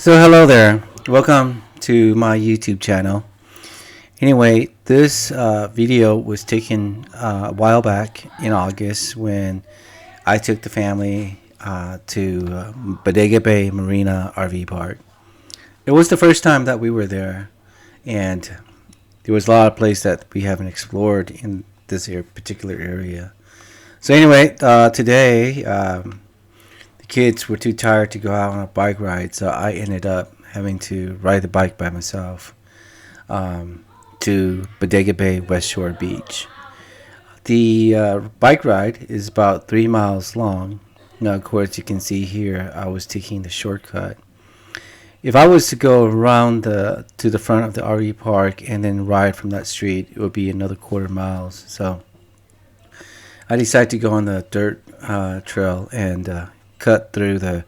So hello there. Welcome to my YouTube channel. Anyway, this video was taken a while back in August when I took the family to Bodega Bay Marina RV Park. It was the first time that we were there, and there was a lot of places that we haven't explored in this particular area. So anyway, today the kids were too tired to go out on a bike ride, so I ended up having to ride the bike by myself to Bodega Bay West Shore Beach. The bike ride is about 3 miles long. Now, of course, you can see here I was taking the shortcut. If I was to go around to the front of the RV park and then ride from that street, it would be another quarter miles. So I decided to go on the dirt trail and cut through the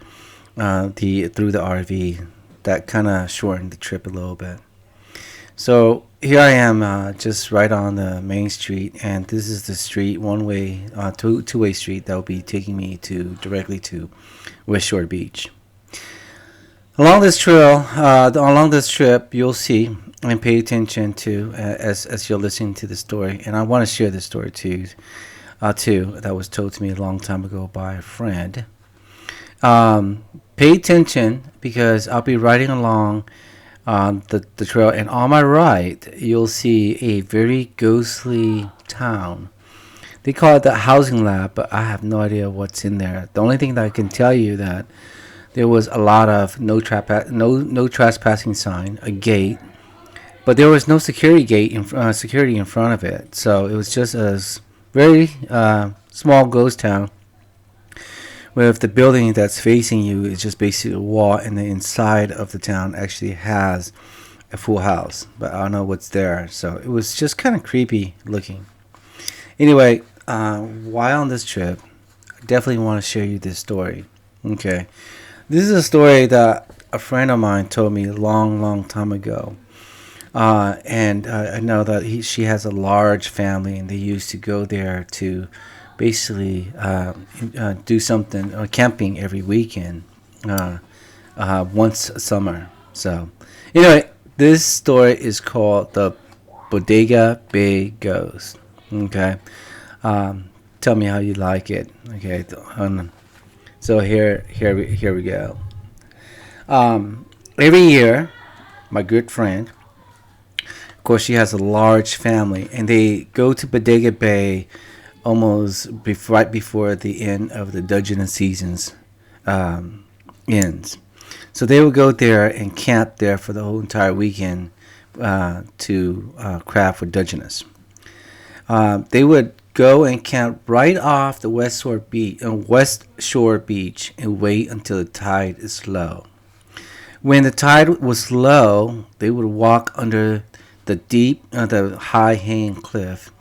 RV. That kind of shortened the trip a little bit. So here I am, just right on the main street, and this is the street, one-way, two-way street that will be taking me directly to West Shore Beach. Along this trail, along this trip, you'll see and pay attention to as you're listening to the story, and I want to share this story too. That was told to me a long time ago by a friend. Pay attention because I'll be riding along the trail, and on my right you'll see a very ghostly town. They call it the housing lab, but I have no idea what's in there. The only thing that I can tell you that there was a lot of no trespassing sign, a gate, but there was no security in front of it. So it was just a very small ghost town, with the building that's facing you is just basically a wall, and the inside of the town actually has a full house, but I don't know what's there. So it was just kind of creepy looking. Anyway, while on this trip, I definitely want to share you this story. Okay, this is a story that a friend of mine told me a long time ago, and I know that she has a large family, and they used to go there to basically do something camping every weekend, once a summer. So anyway, this story is called the Bodega Bay Ghost. Okay, tell me how you like it. Okay, so here we go. Every year, my good friend, of course, she has a large family, and they go to Bodega Bay almost right before the end of the Dutchess seasons ends. So they would go there and camp there for the whole entire weekend to craft for Dutchess. They would go and camp right off the West Shore Beach and wait until the tide is low. When the tide was low, they would walk under the high-hanging cliff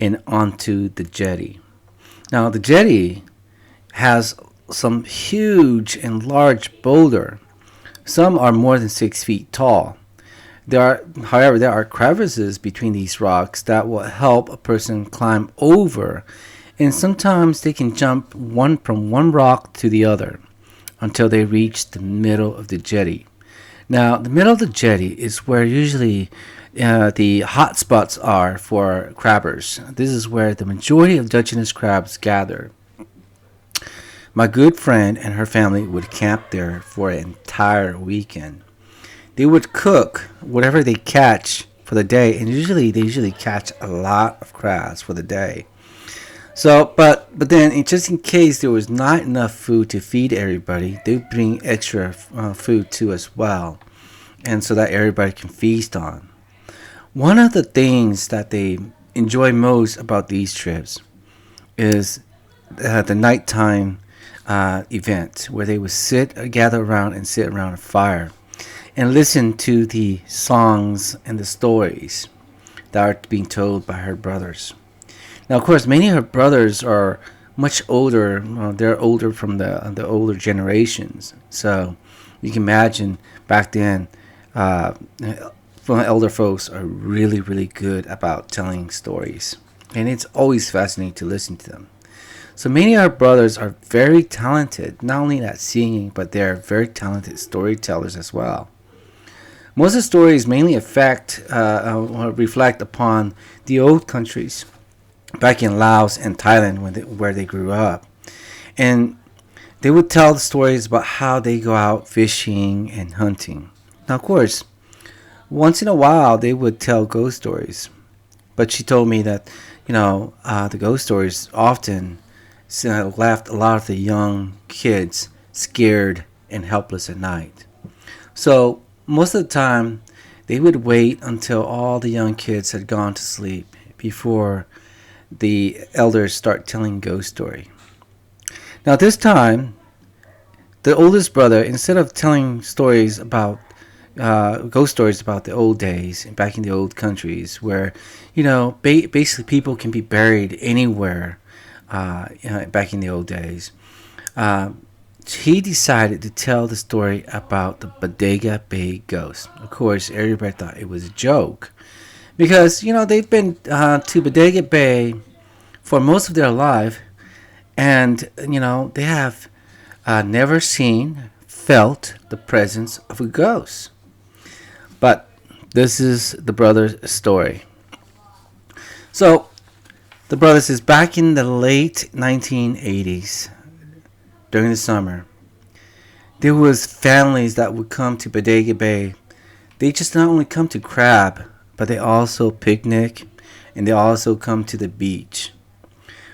and onto the jetty. Now the jetty has some huge and large boulder. Some are more than 6 feet tall. However, there are crevices between these rocks that will help a person climb over, and sometimes they can jump from one rock to the other until they reach the middle of the jetty. Now, the middle of the jetty is where usually the hot spots are for crabbers. This is where the majority of Dutchess crabs gather. My good friend and her family would camp there for an entire weekend. They would cook whatever they catch for the day, and they usually catch a lot of crabs for the day. So, but then, just in case there was not enough food to feed everybody, they would bring extra food too as well, and so that everybody can feast on. One of the things that they enjoy most about these trips is the nighttime event, where they would gather around and sit around a fire and listen to the songs and the stories that are being told by her brothers. Now, of course, many of her brothers are much older. They're older from the older generations. So you can imagine back then, elder folks are really good about telling stories, and it's always fascinating to listen to them. So many of our brothers are very talented, not only at singing, but they're very talented storytellers as well. Most of the stories mainly reflect upon the old countries back in Laos and Thailand where they grew up. And they would tell the stories about how they go out fishing and hunting. Now, of course, once in a while they would tell ghost stories. But she told me that, the ghost stories often left a lot of the young kids scared and helpless at night. So most of the time, they would wait until all the young kids had gone to sleep before the elders start telling ghost story. Now this time, the oldest brother, instead of telling stories about ghost stories about the old days back in the old countries, where basically people can be buried anywhere back in the old days, he decided to tell the story about the Bodega Bay Ghost. Of course, everybody thought it was a joke because they've been to Bodega Bay for most of their life, and they have never seen, felt the presence of a ghost. But this is the brother's story. So the brother says back in the late 1980s, during the summer, there was families that would come to Bodega Bay. They just not only come to crab, but they also picnic, and they also come to the beach.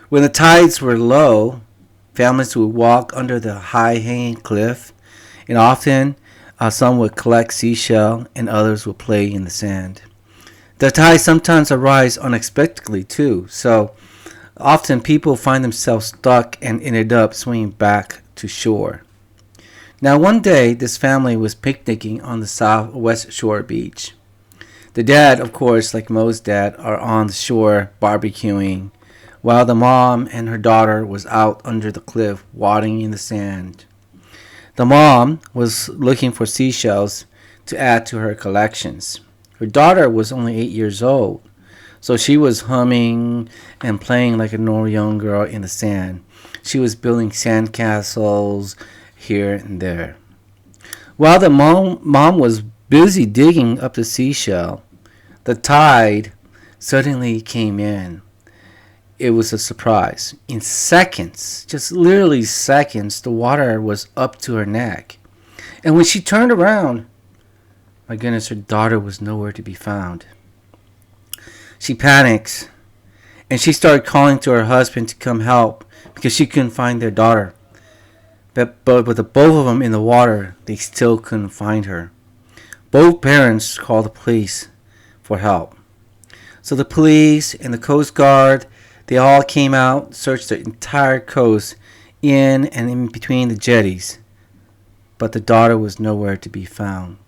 When the tides were low, families would walk under the high-hanging cliff, and often some would collect seashell, and others would play in the sand. The tides sometimes arise unexpectedly too, so often people find themselves stuck and ended up swimming back to shore. Now one day, this family was picnicking on the southwest shore beach. The dad, of course, like most dads, are on the shore barbecuing, while the mom and her daughter was out under the cliff wading in the sand. The mom was looking for seashells to add to her collections. Her daughter was only 8 years old, so she was humming and playing like a normal young girl in the sand. She was building sandcastles here and there. While the mom was busy digging up the seashell, the tide suddenly came in. It was a surprise. In seconds, just literally seconds, the water was up to her neck. And when she turned around, my goodness, her daughter was nowhere to be found. She panics, and she started calling to her husband to come help because she couldn't find their daughter. But with the both of them in the water, they still couldn't find her. Both parents called the police for help. So the police and the Coast Guard, they all came out, searched the entire coast in and in between the jetties. But the daughter was nowhere to be found.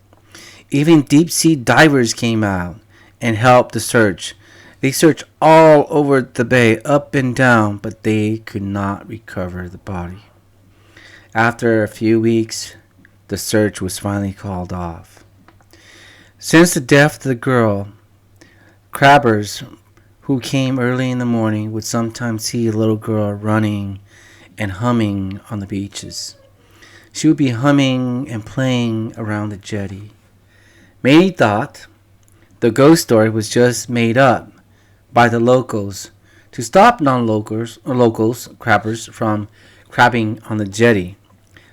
Even deep-sea divers came out and helped the search. They searched all over the bay, up and down, but they could not recover the body. After a few weeks, the search was finally called off. Since the death of the girl, crabbers who came early in the morning would sometimes see a little girl running and humming on the beaches. She would be humming and playing around the jetty. Many thought the ghost story was just made up by the locals to stop non-locals or locals crabbers from crabbing on the jetty.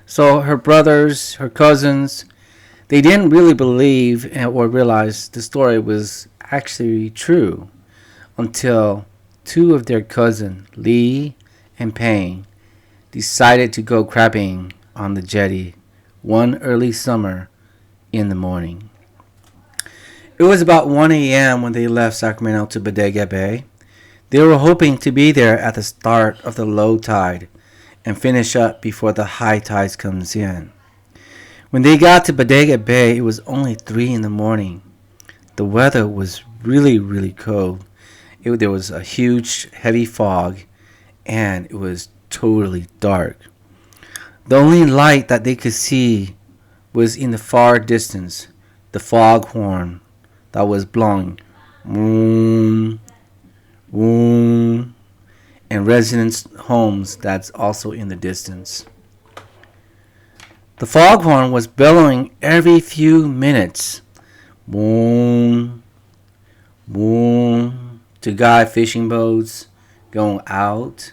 So her brothers, her cousins, they didn't really believe or realize the story was actually true until two of their cousins, Lee and Payne, decided to go crabbing on the jetty one early summer in the morning. It was about 1 a.m. when they left Sacramento to Bodega Bay. They were hoping to be there at the start of the low tide and finish up before the high tide comes in. When they got to Bodega Bay, it was only 3 in the morning. The weather was really, really cold. There was a huge, heavy fog, and it was totally dark. The only light that they could see was in the far distance, the foghorn that was blowing, boom, boom, and residents' homes that's also in the distance. The foghorn was bellowing every few minutes. Boom, boom, to guide fishing boats going out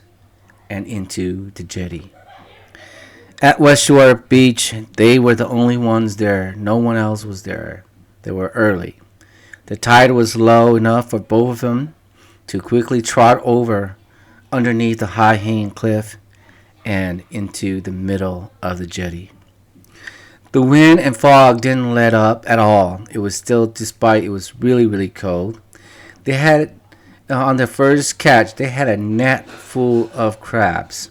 and into the jetty. At West Shore Beach, they were the only ones there. No one else was there. They were early. The tide was low enough for both of them to quickly trot over underneath the high-hanging cliff and into the middle of the jetty. The wind and fog didn't let up at all. It was still, despite it was really, really cold. They had, on their first catch, they had a net full of crabs.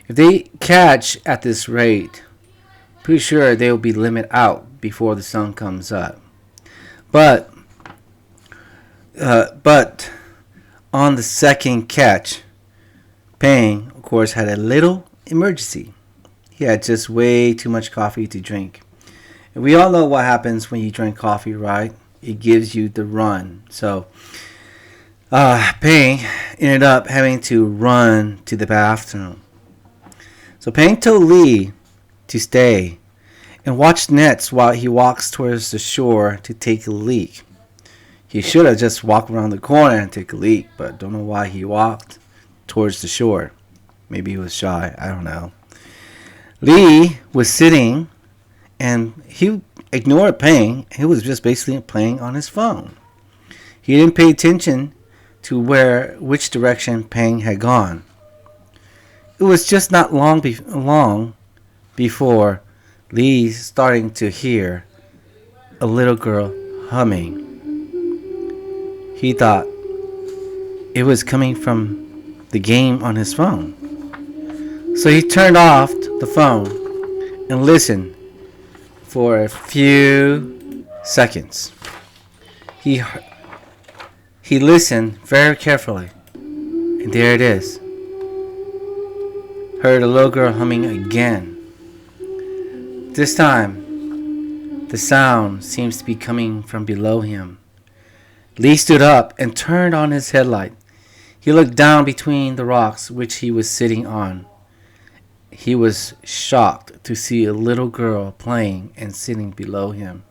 If they catch at this rate, pretty sure they will be limit out before the sun comes up. But on the second catch, Pang, of course, had a little emergency. He had just way too much coffee to drink. And we all know what happens when you drink coffee, right? It gives you the run. So Pang ended up having to run to the bathroom. So Pang told Lee to stay and watch nets while he walks towards the shore to take a leak. He should have just walked around the corner and take a leak, but don't know why he walked towards the shore. Maybe he was shy. I don't know. Lee was sitting and he ignored Pang. He was just basically playing on his phone. He didn't pay attention to which direction Pang had gone. It was just not long before Lee starting to hear a little girl humming. He thought it was coming from the game on his phone. So he turned off the phone and listened for a few seconds. He listened very carefully, and there it is. Heard a little girl humming again. This time, the sound seems to be coming from below him. Lee stood up and turned on his headlight. He looked down between the rocks which he was sitting on. He was shocked to see a little girl playing and sitting below him.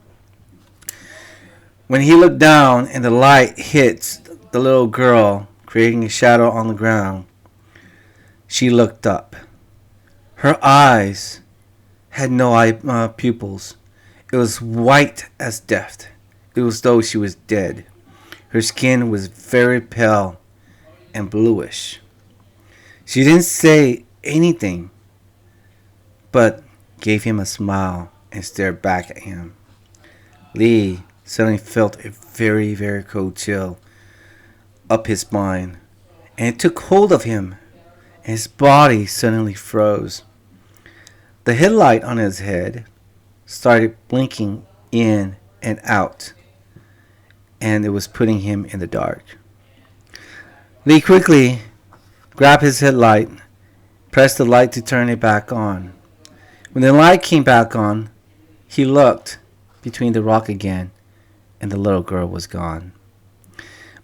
When he looked down and the light hit the little girl, creating a shadow on the ground, she looked up. Her eyes had no pupils. It was white as death. It was as though she was dead. Her skin was very pale and bluish. She didn't say anything, but gave him a smile and stared back at him. Lee suddenly felt a very, very cold chill up his spine, and it took hold of him, and his body suddenly froze. The headlight on his head started blinking in and out, and it was putting him in the dark. Lee quickly grabbed his headlight, pressed the light to turn it back on. When the light came back on, he looked between the rock again, and the little girl was gone.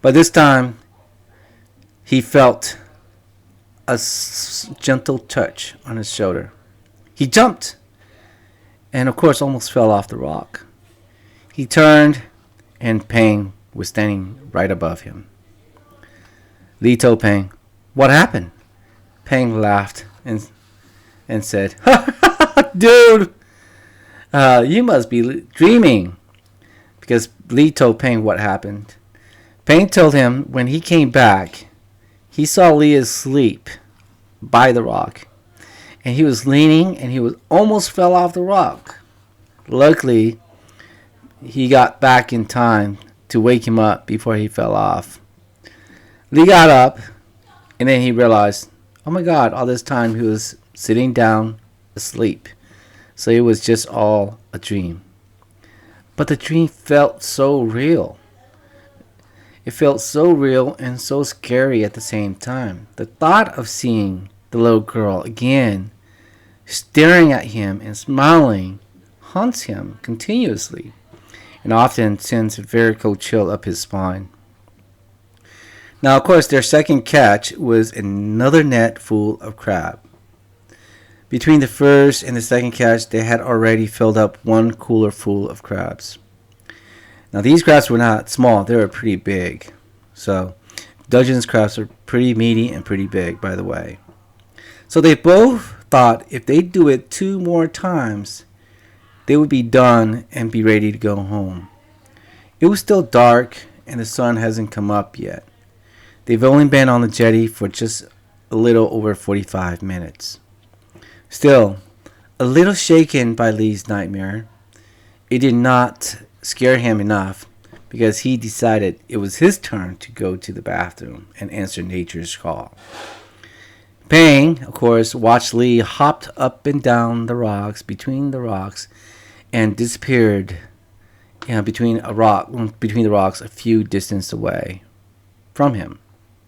But this time, he felt a gentle touch on his shoulder. He jumped, and of course almost fell off the rock. He turned, and Pang was standing right above him. Lee told Pang, "What happened?" Pang laughed and said, "Dude, you must be dreaming." Because Lee told Pang what happened. Pang told him when he came back, he saw Lee asleep by the rock. And he was leaning and he was almost fell off the rock. Luckily, he got back in time to wake him up before he fell off. Lee got up and then he realized, oh my God, all this time he was sitting down asleep. So it was just all a dream. But the dream felt so real. It felt so real and so scary at the same time. The thought of seeing the little girl again, staring at him and smiling, haunts him continuously and often sends a very cold chill up his spine. Now, of course, their second catch was another net full of crab. Between the first and the second catch, they had already filled up one cooler full of crabs. Now, these crabs were not small, they were pretty big. So, Dudgeon's crabs are pretty meaty and pretty big, by the way. So, they both thought if they do it 2 more times, they would be done and be ready to go home. It was still dark and the sun hasn't come up yet. They've only been on the jetty for just a little over 45 minutes. Still, a little shaken by Lee's nightmare, it did not scare him enough because he decided it was his turn to go to the bathroom and answer nature's call. Pang, of course, watched Lee hopped up and down the rocks, between the rocks, and disappeared between the rocks a few distance away from him.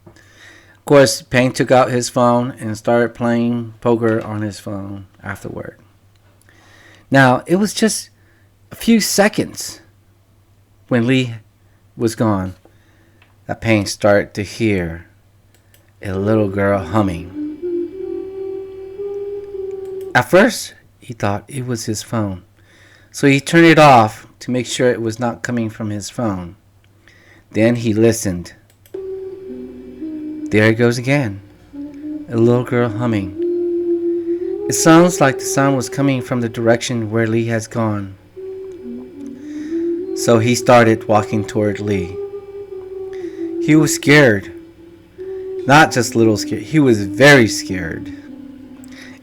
Of course, Pang took out his phone and started playing poker on his phone afterward. Now, it was just a few seconds when Lee was gone that Pang started to hear a little girl humming. At first, he thought it was his phone, so he turned it off to make sure it was not coming from his phone. Then he listened. There it goes again, a little girl humming. It sounds like the sound was coming from the direction where Lee has gone. So he started walking toward Lee. He was scared. Not just a little scared, he was very scared.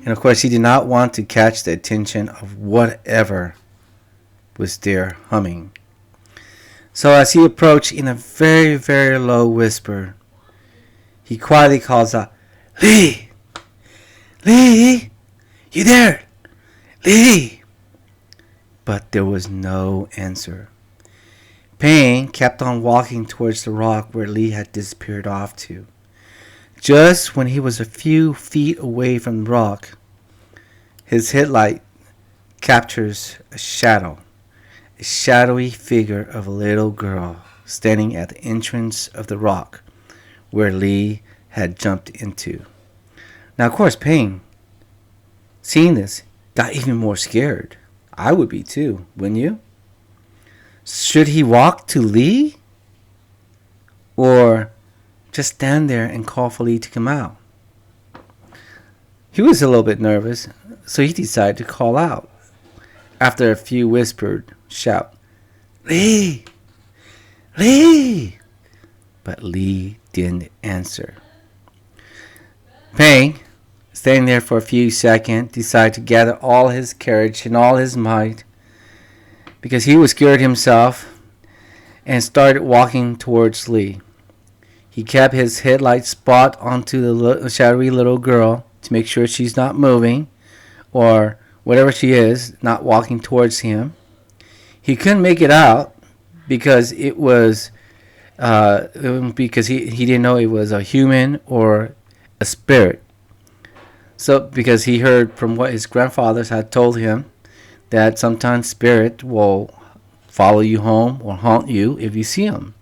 And of course, he did not want to catch the attention of whatever was there humming. So as he approached in a very, very low whisper, he quietly calls out, Lee! Lee! You there? Lee! But there was no answer. Pang kept on walking towards the rock where Lee had disappeared off to. Just when he was a few feet away from the rock, his headlight captures a shadowy figure of a little girl standing at the entrance of the rock where Lee had jumped into. Now, of course, Pang, seeing this, got even more scared. I would be too, wouldn't you? Should he walk to Lee? Or just stand there and call for Lee to come out? He was a little bit nervous, so he decided to call out. After a few whispered shout, Lee! Lee! But Lee didn't answer. Pang, staying there for a few seconds, decided to gather all his courage and all his might, because he was scared himself, and started walking towards Lee. He kept his headlight spot onto the shadowy little girl to make sure she's not moving, or whatever she is, not walking towards him. He couldn't make it out because it was because he didn't know it was a human or a spirit. So because he heard from what his grandfathers had told him that sometimes spirit will follow you home or haunt you if you see them.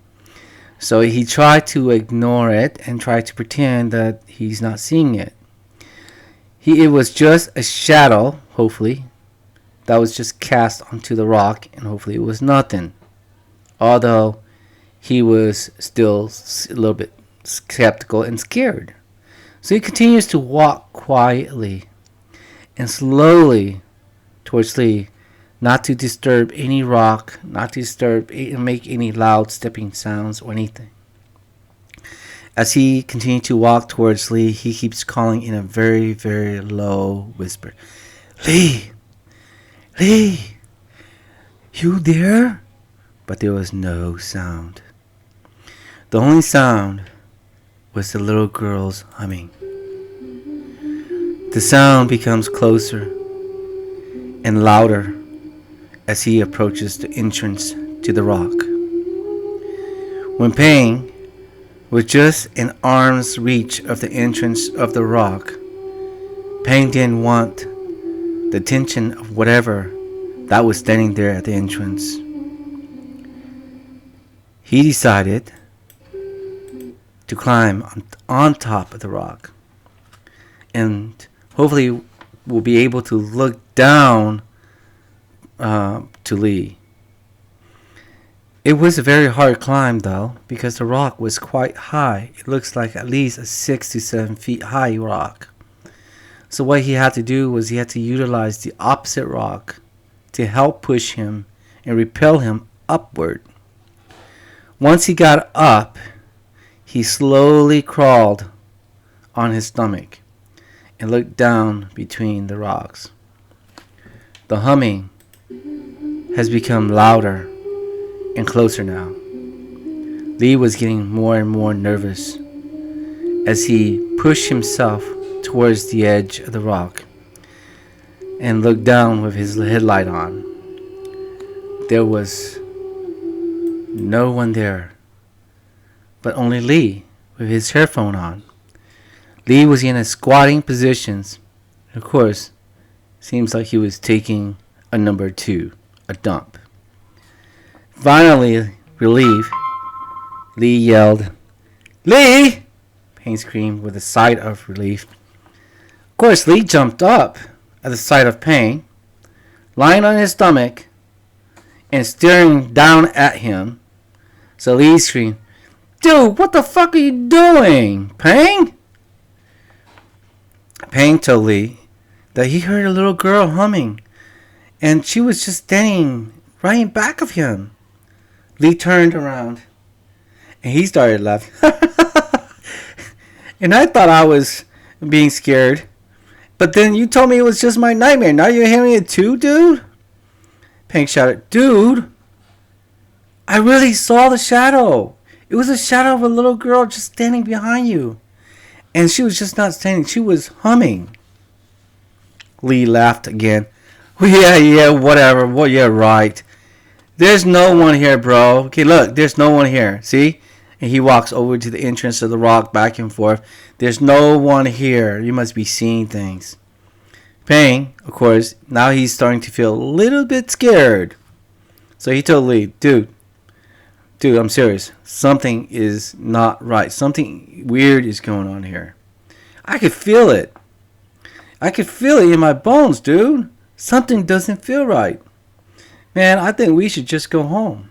So he tried to ignore it and tried to pretend that he's not seeing it. It was just a shadow, hopefully, that was just cast onto the rock, and hopefully it was nothing. Although he was still a little bit skeptical and scared. So he continues to walk quietly and slowly towards Lee, not to disturb any rock, not to make any loud stepping sounds or anything. As he continued to walk towards Lee, he keeps calling in a very, very low whisper, Lee! Lee! You there? But there was no sound. The only sound was the little girl's humming. The sound becomes closer and louder as he approaches the entrance to the rock. When Pang was just an arm's reach of the entrance of the rock, Pang didn't want the attention of whatever that was standing there at the entrance. He decided to climb on top of the rock. And hopefully we'll be able to look down to Lee. It was a very hard climb though, because the rock was quite high. It looks like at least a 6 to 7 feet high rock. So what he had to do was he had to utilize the opposite rock to help push him and repel him upward. Once he got up, he slowly crawled on his stomach and looked down between the rocks. The humming has become louder and closer now. Lee was getting more and more nervous as he pushed himself towards the edge of the rock and looked down with his headlight on. There was no one there, but only Lee with his earphone on. Lee was in a squatting position. Of course, seems like he was taking a number 2, a dump. Finally, relieved, Lee yelled, "Lee!" Payne screamed with a sigh of relief. Of course, Lee jumped up at the sight of Payne, lying on his stomach and staring down at him. So Lee screamed, "Dude, what the fuck are you doing, Payne?" Payne told Lee that he heard a little girl humming, and she was just standing right in back of him. Lee turned around, and he started laughing. And I thought I was being scared, but then you told me it was just my nightmare. Now you're hearing it too, dude? Payne shouted, "Dude, I really saw the shadow. It was a shadow of a little girl just standing behind you. And she was just not standing, she was humming." Lee laughed again. Yeah, whatever. Well, yeah, right. There's no one here, bro. Okay, look, there's no one here. See? And he walks over to the entrance of the rock, back and forth. There's no one here. You must be seeing things. Payne, of course, now he's starting to feel a little bit scared. So he told Lee, Dude, I'm serious. Something is not right. Something weird is going on here. I could feel it. I could feel it in my bones, dude. Something doesn't feel right. Man, I think we should just go home.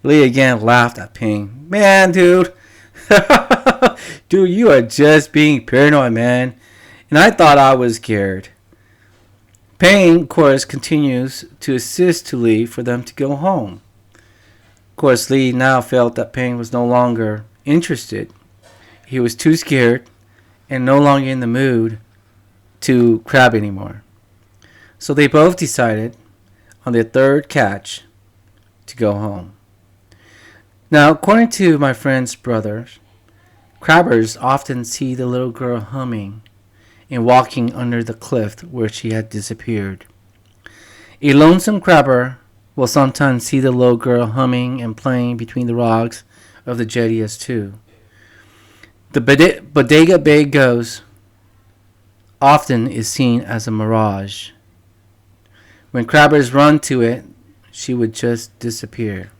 Lee again laughed at Payne. Man, dude. Dude, you are just being paranoid, man. And I thought I was scared. Payne, of course, continues to assist to Lee for them to go home. Of course, Lee now felt that Payne was no longer interested. He was too scared and no longer in the mood to crab anymore. So they both decided on their third catch to go home. Now, according to my friend's brothers, crabbers often see the little girl humming and walking under the cliff where she had disappeared. A lonesome crabber will sometimes see the little girl humming and playing between the rocks of the jetty as too. The Bodega Bay Ghost often is seen as a mirage. When crabbers run to it, she would just disappear.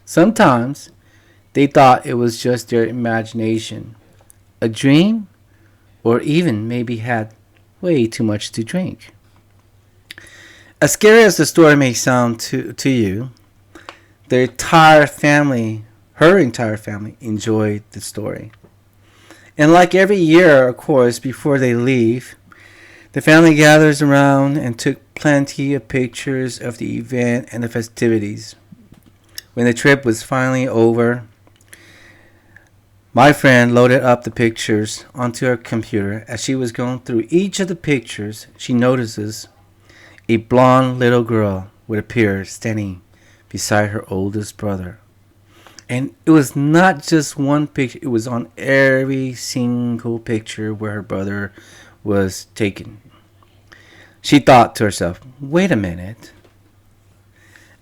Sometimes they thought it was just their imagination, a dream, or even maybe had way too much to drink. As scary as the story may sound to you, her entire family enjoyed the story. And like every year, of course, before they leave, the family gathers around and took plenty of pictures of the event and the festivities. When the trip was finally over, my friend loaded up the pictures onto her computer. As she was going through each of the pictures, she notices a blonde little girl would appear standing beside her oldest brother. And it was not just one picture, it was on every single picture where her brother was taken. She thought to herself, wait a minute.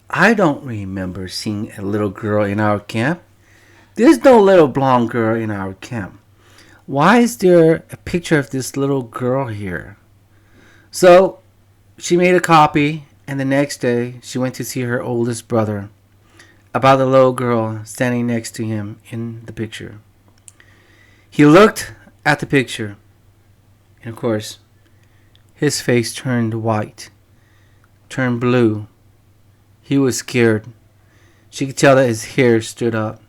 I don't remember seeing a little girl in our camp. There's no little blonde girl in our camp. Why is there a picture of this little girl here? So she made a copy, and the next day she went to see her oldest brother about the little girl standing next to him in the picture. He looked at the picture, and of course, his face turned white, turned blue. He was scared. She could tell that his hair stood up.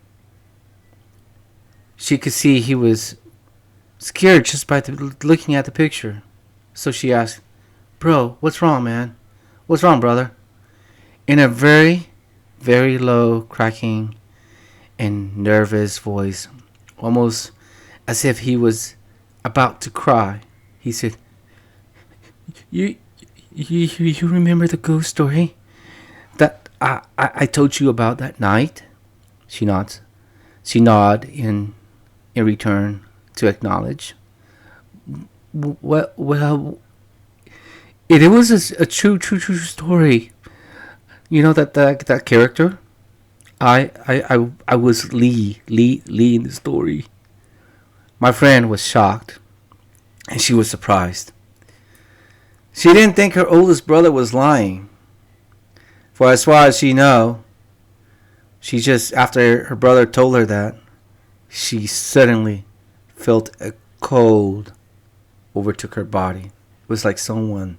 She could see he was scared just by looking at the picture. So she asked, "Bro, what's wrong, man? What's wrong, brother?" In a very, very low, cracking, and nervous voice, almost as if he was about to cry, he said, You you remember the ghost story that I told you about that night?" She nods. She nodded in return to acknowledge. Well, it was a true story. You know that character. I was Lee in the story. My friend was shocked, and she was surprised. She didn't think her oldest brother was lying. For as far as she knew, she just, after her brother told her that, she suddenly felt a cold overtook her body. It was like someone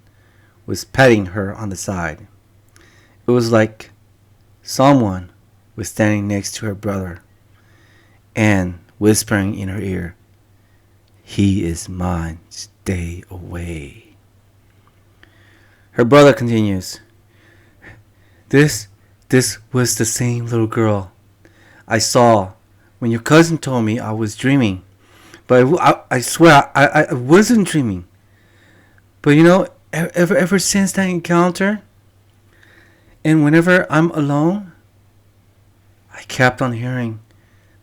was patting her on the side. It was like someone was standing next to her brother and whispering in her ear, "He is mine, stay away." Her brother continues, This was the same little girl I saw when your cousin told me I was dreaming. But I swear I wasn't dreaming. But you know, ever since that encounter, and whenever I'm alone, I kept on hearing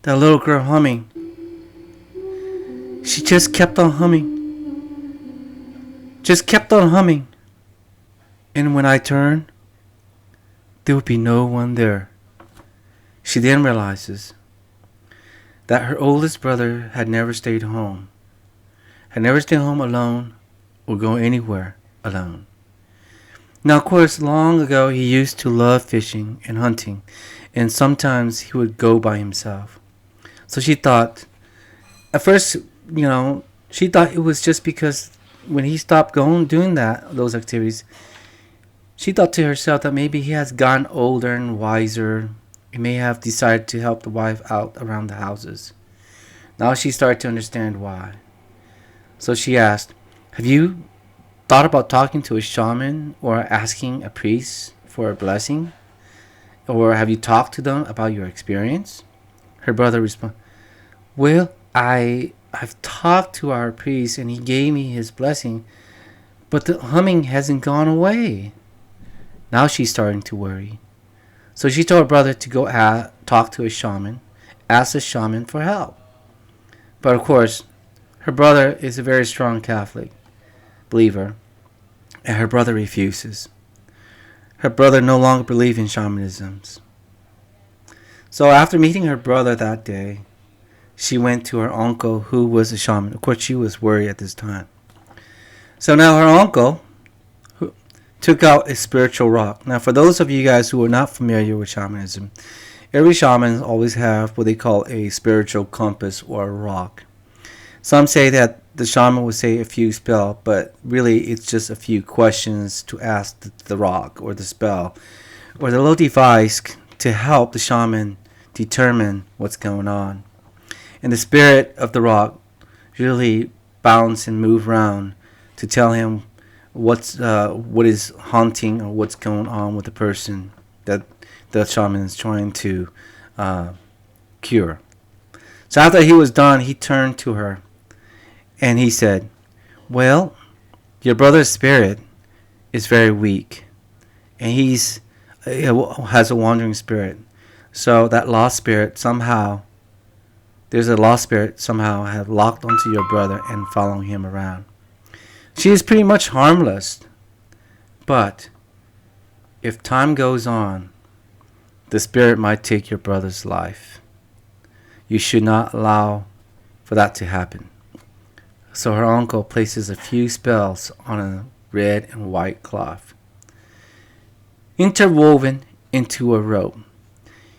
that little girl humming. She just kept on humming. Just kept on humming. And when I turned, there would be no one there. She then realizes that her oldest brother had never stayed home. Had never stayed home alone or go anywhere alone. Now, of course, long ago he used to love fishing and hunting, and sometimes he would go by himself. So she thought, at first, she thought it was just because when he stopped doing those activities, she thought to herself that maybe he has gotten older and wiser. He may have decided to help the wife out around the houses. Now she started to understand why. So she asked, "Have you thought about talking to a shaman or asking a priest for a blessing? Or have you talked to them about your experience?" Her brother responded, "Well, I've talked to our priest and he gave me his blessing, but the humming hasn't gone away." Now she's starting to worry. So she told her brother to go talk to a shaman, ask the shaman for help. But of course, her brother is a very strong Catholic believer, and her brother refuses. Her brother no longer believes in shamanisms. So after meeting her brother that day, she went to her uncle who was a shaman. Of course, she was worried at this time. So now her uncle took out a spiritual rock. Now, for those of you guys who are not familiar with shamanism, every shaman always have what they call a spiritual compass or a rock. Some say that the shaman would say a few spells, but really it's just a few questions to ask the rock or the spell or the little device to help the shaman determine what's going on. And the spirit of the rock really bounce and move around to tell him what is haunting or what's going on with the person that the shaman is trying to cure. So after he was done, he turned to her and he said, "Well, your brother's spirit is very weak, and he has a wandering spirit. So that lost spirit somehow have locked onto your brother and following him around. She is pretty much harmless, but if time goes on, the spirit might take your brother's life. You should not allow for that to happen." So her uncle places a few spells on a red and white cloth, interwoven into a rope.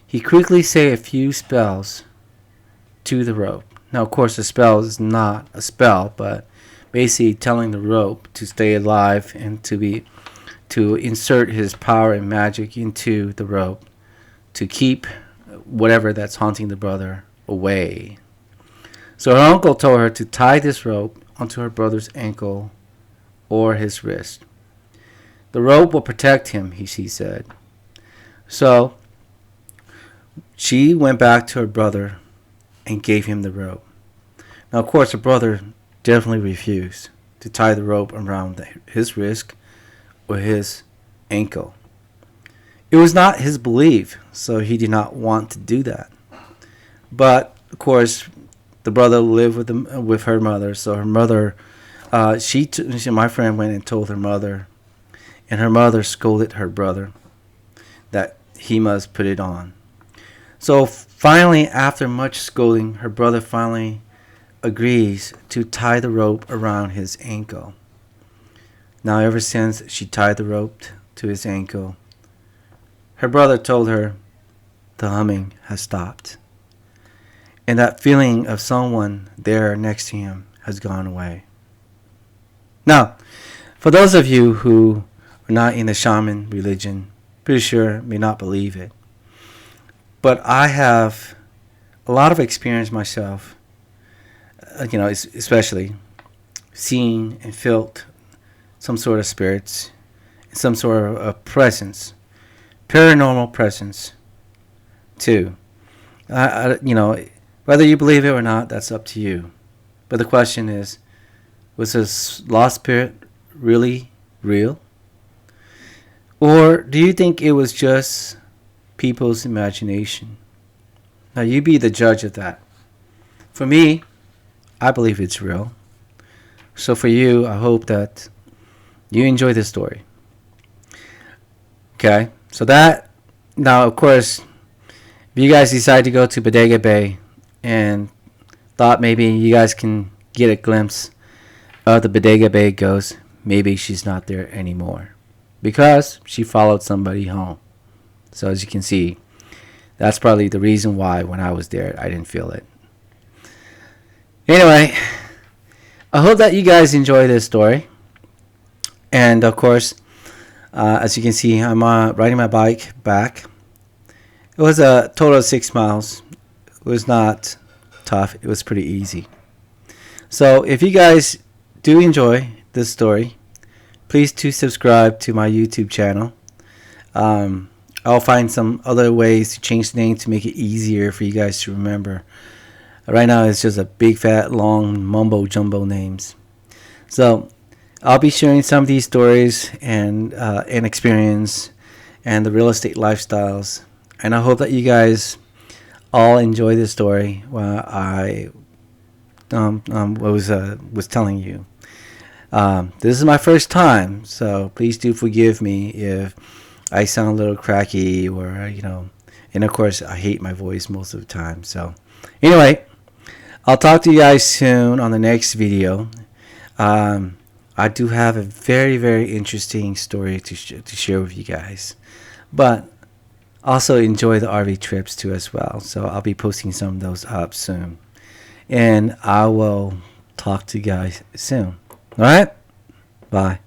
He quickly say a few spells to the rope. Now, of course, the spell is not a spell, but basically telling the rope to stay alive and to insert his power and magic into the rope to keep whatever that's haunting the brother away. So her uncle told her to tie this rope onto her brother's ankle or his wrist. The rope will protect him, she said. So she went back to her brother and gave him the rope. Now, of course, her brother definitely refused to tie the rope around his wrist or his ankle. It was not his belief, so he did not want to do that. But, of course, the brother lived with her mother, so her mother, my friend went and told her mother, and her mother scolded her brother that he must put it on. So finally, after much scolding, her brother finally agrees to tie the rope around his ankle. Now, ever since she tied the rope to his ankle, her brother told her the humming has stopped. And that feeling of someone there next to him has gone away. Now, for those of you who are not in the shaman religion, pretty sure may not believe it, but I have a lot of experience myself, especially seeing and felt some sort of spirits, some sort of a presence, paranormal presence, too. Whether you believe it or not, that's up to you. But the question is, was this lost spirit really real? Or do you think it was just people's imagination? Now, you be the judge of that. For me, I believe it's real. So for you, I hope that you enjoy this story. Okay, so now, of course, if you guys decide to go to Bodega Bay and thought maybe you guys can get a glimpse of the Bodega Bay Ghost, maybe she's not there anymore because she followed somebody home. So as you can see, that's probably the reason why when I was there, I didn't feel it. Anyway, I hope that you guys enjoy this story. And of course, as you can see, I'm riding my bike back. It was a total of 6 miles. It was not tough. It was pretty easy. So if you guys do enjoy this story, please do subscribe to my YouTube channel. I'll find some other ways to change the name to make it easier for you guys to remember. Right now it's just a big fat long mumbo jumbo names. So I'll be sharing some of these stories and experience and the real estate lifestyles. And I hope that you guys all enjoy this story while I was telling you. This is my first time, so please do forgive me if I sound a little cracky or, and of course I hate my voice most of the time. So anyway, I'll talk to you guys soon on the next video. I do have a very, very interesting story to share with you guys. But also enjoy the RV trips too as well. So I'll be posting some of those up soon. And I will talk to you guys soon. Alright? Bye.